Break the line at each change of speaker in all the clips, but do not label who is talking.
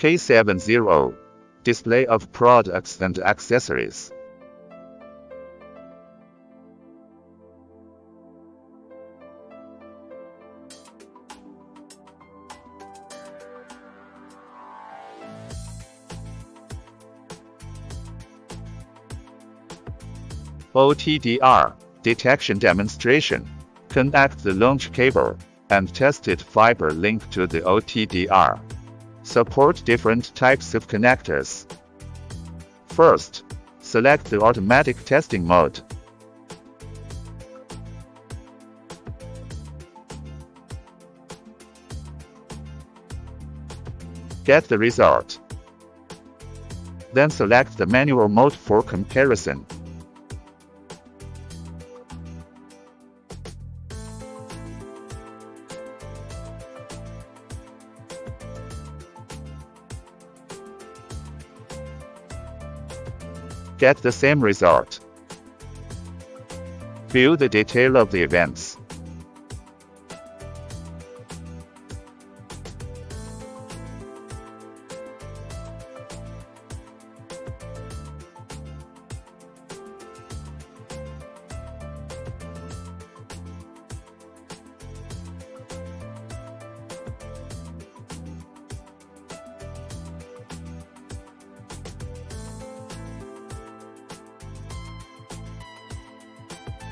K70. Display of products and accessories. OTDR, detection demonstration. Connect the launch cable and tested fiber link to the OTDR. Support different types of connectors. First, select the automatic testing mode. Get the result. Then select the manual mode for comparison. Get the same result. View the detail of the events.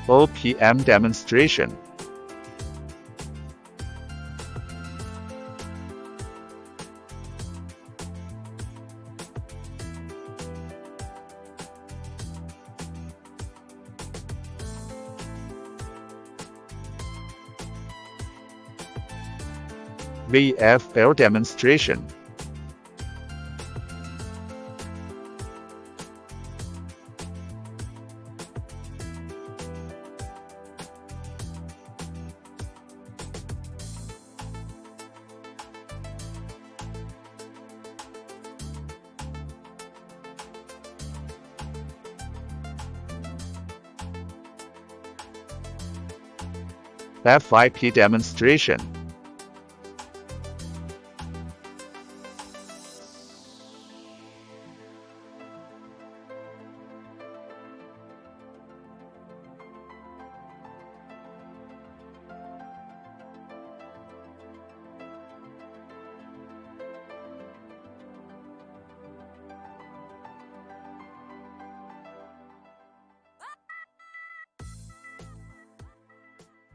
OPM demonstration. VFL demonstration. FIP demonstration.